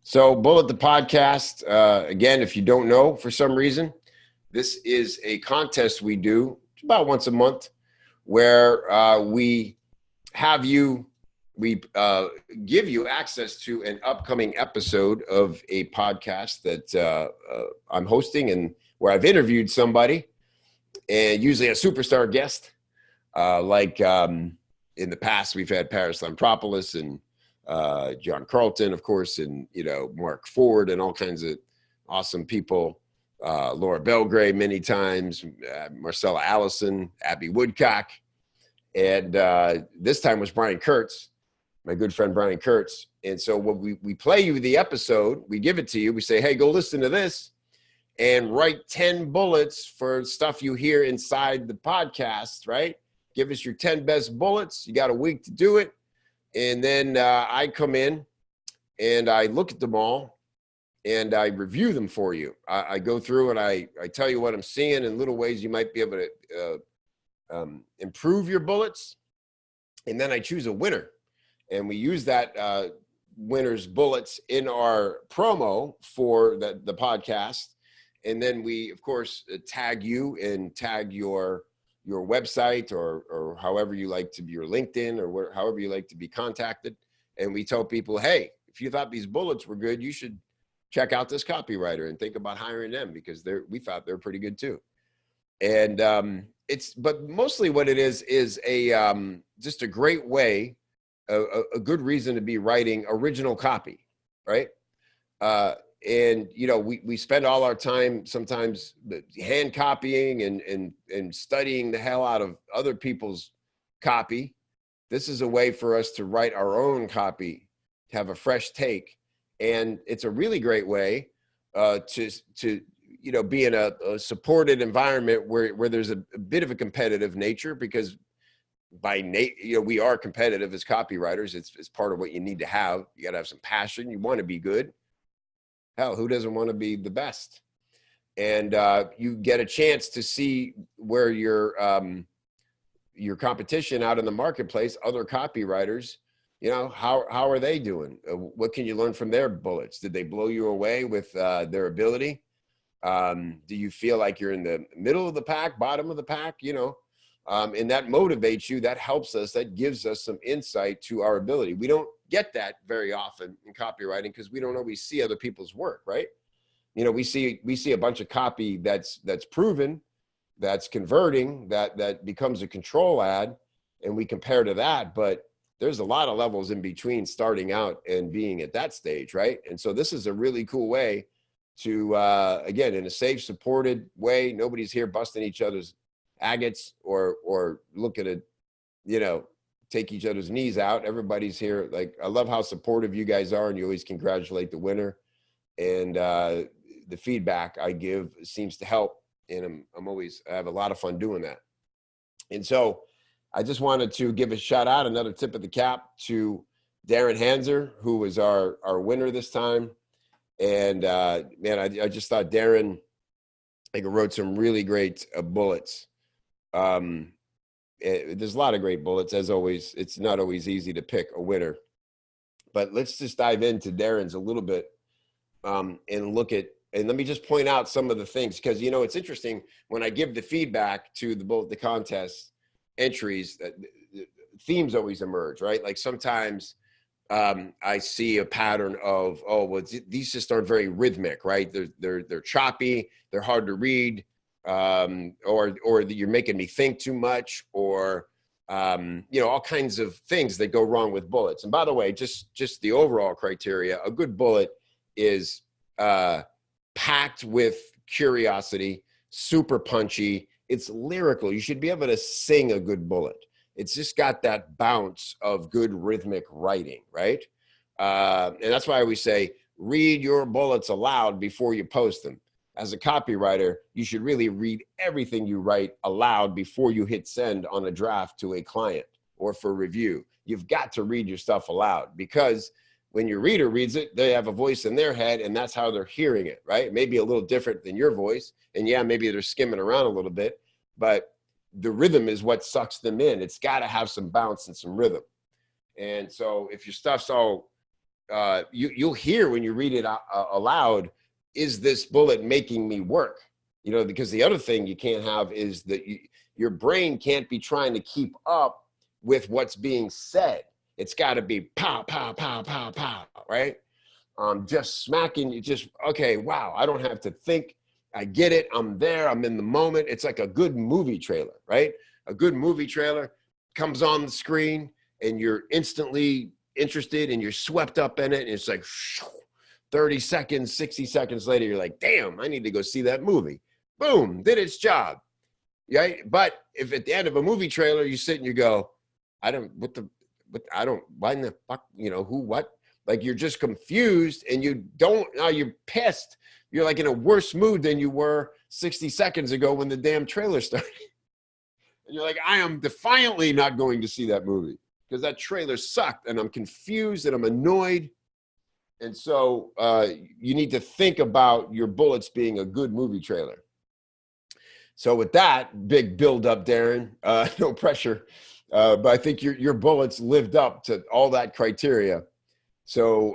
So, Bullet the podcast, again, if you don't know for some reason, this is a contest we do about once a month where we give you access to an upcoming episode of a podcast that I'm hosting and where I've interviewed somebody, and usually a superstar guest. In the past, we've had Paris Lampropoulos and John Carlton, of course, and Mark Ford and all kinds of awesome people. Laura Belgray many times, Marcella Allison, Abby Woodcock, and this time was Brian Kurtz, my good friend Brian Kurtz. And so when we play you the episode, we give it to you. We say, hey, go listen to this and write 10 bullets for stuff you hear inside the podcast, right? Give us your 10 best bullets. You got a week to do it. And then I come in and I look at them all and I review them for you. I go through and I tell you what I'm seeing in little ways you might be able to improve your bullets. And then I choose a winner. And we use that winner's bullets in our promo for the podcast. And then we, of course, tag you and tag your website or however you like to be, your LinkedIn or however you like to be contacted. And we tell people, hey, if you thought these bullets were good, you should check out this copywriter and think about hiring them because we thought they're pretty good too. And but mostly what it is a just a great way, a good reason to be writing original copy, right? And we spend all our time sometimes hand copying and studying the hell out of other people's copy. This is a way for us to write our own copy, to have a fresh take, and it's a really great way to be in a supported environment where there's a bit of a competitive nature, because we are competitive as copywriters. It's part of what you need to have. You got to have some passion. You want to be good. Hell, who doesn't want to be the best? And you get a chance to see where your competition out in the marketplace, other copywriters, how are they doing? What can you learn from their bullets? Did they blow you away with their ability? Do you feel like you're in the middle of the pack, bottom of the pack? And that motivates you. That helps us. That gives us some insight to our ability. We don't get that very often in copywriting because we don't always see other people's work, right? We see a bunch of copy that's proven, that's converting, that becomes a control ad, and we compare to that. But there's a lot of levels in between starting out and being at that stage, right? And so this is a really cool way to, again, in a safe, supported way. Nobody's here busting each other's agates or looking to, take each other's knees out. Everybody's here. Like, I love how supportive you guys are, and you always congratulate the winner. And the feedback I give seems to help. And I have a lot of fun doing that. And so I just wanted to give a shout out, another tip of the cap to Darren Hanser, who was our winner this time. And man, I just thought Darren wrote some really great bullets. There's a lot of great bullets, as always. It's not always easy to pick a winner, but let's just dive into Darren's a little bit and let me just point out some of the things, because it's interesting when I give the feedback to the contest entries, themes always emerge, right? Like sometimes I see a pattern of, these just aren't very rhythmic, right? They're choppy, they're hard to read. Or you're making me think too much, or all kinds of things that go wrong with bullets. And by the way, just the overall criteria, a good bullet is packed with curiosity, super punchy. It's lyrical. You should be able to sing a good bullet. It's just got that bounce of good rhythmic writing, right? And that's why we say, read your bullets aloud before you post them. As a copywriter, you should really read everything you write aloud before you hit send on a draft to a client or for review. You've got to read your stuff aloud, because when your reader reads it, they have a voice in their head, and that's how they're hearing it, right? It may be a little different than your voice, and yeah, maybe they're skimming around a little bit, but the rhythm is what sucks them in. It's got to have some bounce and some rhythm. And so if your stuff's all you'll hear when you read it aloud, is this bullet making me work? You know, because the other thing you can't have is that your brain can't be trying to keep up with what's being said. It's got to be pow, pow, pow, pow, pow, right? Just smacking you, just, okay, wow, I don't have to think. I get it. I'm there. I'm in the moment. It's like a good movie trailer, right? A good movie trailer comes on the screen and you're instantly interested and you're swept up in it. And it's like 30 seconds, 60 seconds later, you're like, damn, I need to go see that movie. Boom, did its job. Right? But if at the end of a movie trailer, you sit and you go, why in the fuck, you know, who, what? Like you're just confused and now you're pissed. You're like in a worse mood than you were 60 seconds ago when the damn trailer started. And you're like, I am defiantly not going to see that movie because that trailer sucked and I'm confused and I'm annoyed. And so you need to think about your bullets being a good movie trailer. So with that big build up, Darren, no pressure, but I think your bullets lived up to all that criteria. So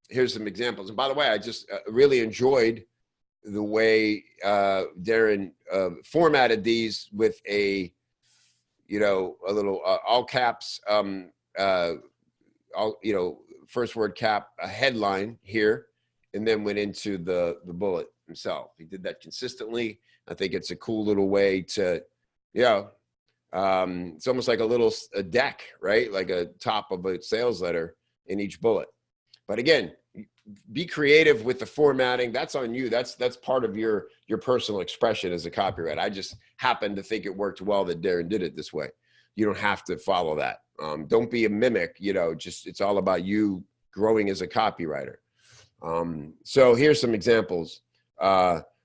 here's some examples. And by the way, I just really enjoyed the way Darren formatted these with a little all caps, first word cap, a headline here, and then went into the bullet himself. He did that consistently. I think it's a cool little way to, it's almost like a deck, right? Like a top of a sales letter in each bullet. But again, be creative with the formatting. That's on you. That's part of your personal expression as a copywriter. I just happen to think it worked well that Darren did it this way. You don't have to follow that. Don't be a mimic, just it's all about you growing as a copywriter. So here's some examples.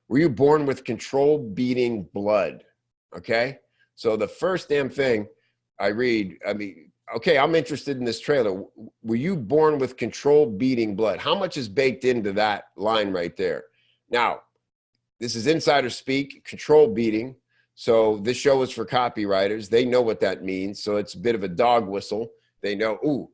Were you born with control beating blood? Okay. So the first damn thing I read, okay, I'm interested in this trailer. Were you born with control beating blood? How much is baked into that line right there? Now, this is insider speak, control beating. So this show is for copywriters. They know what that means. So it's a bit of a dog whistle. They know, ooh,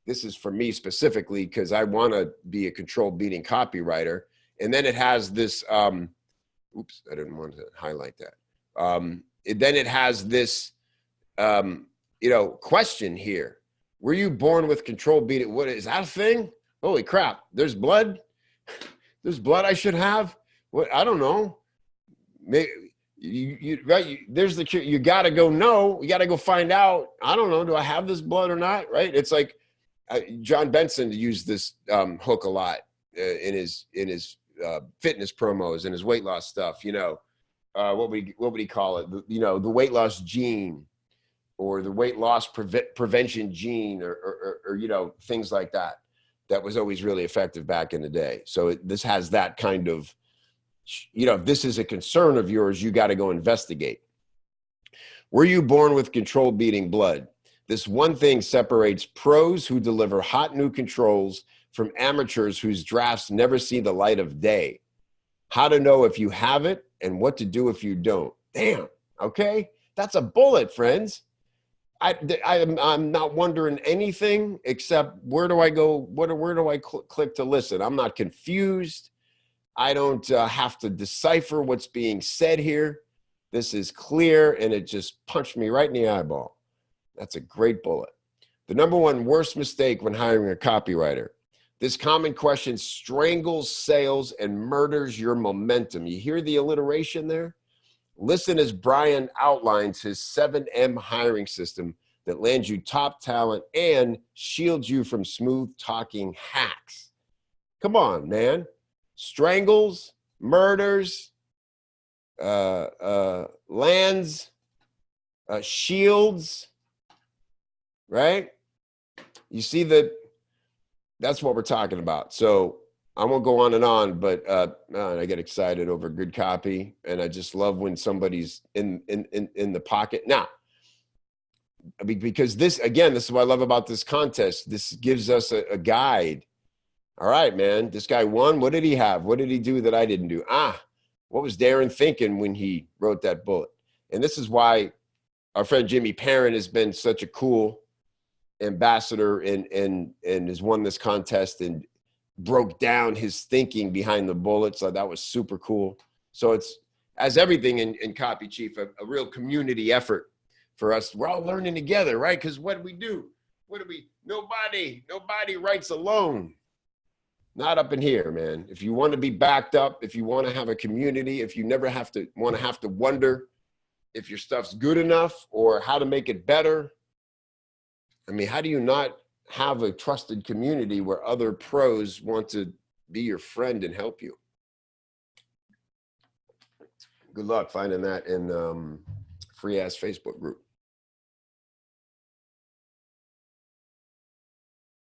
this is for me specifically because I want to be a control beating copywriter. And then it has this, oops, I didn't want to highlight that. Then it has this, question here. Were you born with control beating? What is that a thing? Holy crap. There's blood. There's blood I should have. What? I don't know. Maybe there's you got to go know. You got to go find out. I don't know. Do I have this blood or not? Right. It's like John Benson used this hook a lot in his fitness promos and his weight loss stuff. What would he call it? The weight loss gene, or the weight loss prevention gene, or things like that. That was always really effective back in the day. So this has that kind of, if this is a concern of yours, you got to go investigate. Were you born with control beating blood? This one thing separates pros who deliver hot new controls from amateurs whose drafts never see the light of day. How to know if you have it and what to do if you don't. Damn. Okay. That's a bullet, friends. I'm not wondering anything except where do I go? Where do I click to listen? I'm not confused. I don't have to decipher what's being said here. This is clear, and it just punched me right in the eyeball. That's a great bullet. The number one worst mistake when hiring a copywriter. This common question strangles sales and murders your momentum. You hear the alliteration there? Listen as Brian outlines his 7M hiring system that lands you top talent and shields you from smooth talking hacks. Come on, man. Strangles, murders, lands, shields, right? You see that's what we're talking about. So I won't go on and on, but I get excited over good copy, and I just love when somebody's in the pocket. Now, because this is what I love about this contest. This gives us a guide. All right, man, this guy won. What did he have? What did he do that I didn't do? What was Darren thinking when he wrote that bullet? And this is why our friend Jimmy Perrin has been such a cool ambassador and has won this contest and broke down his thinking behind the bullets. So that was super cool. So it's, as everything in Copy Chief, a real community effort for us. We're all learning together, right? Because what do we do? Nobody writes alone. Not up in here, man. If you want to be backed up, if you want to have a community, if you never have to wonder if your stuff's good enough or how to make it better. I mean, how do you not have a trusted community where other pros want to be your friend and help you? Good luck finding that in free ass Facebook group.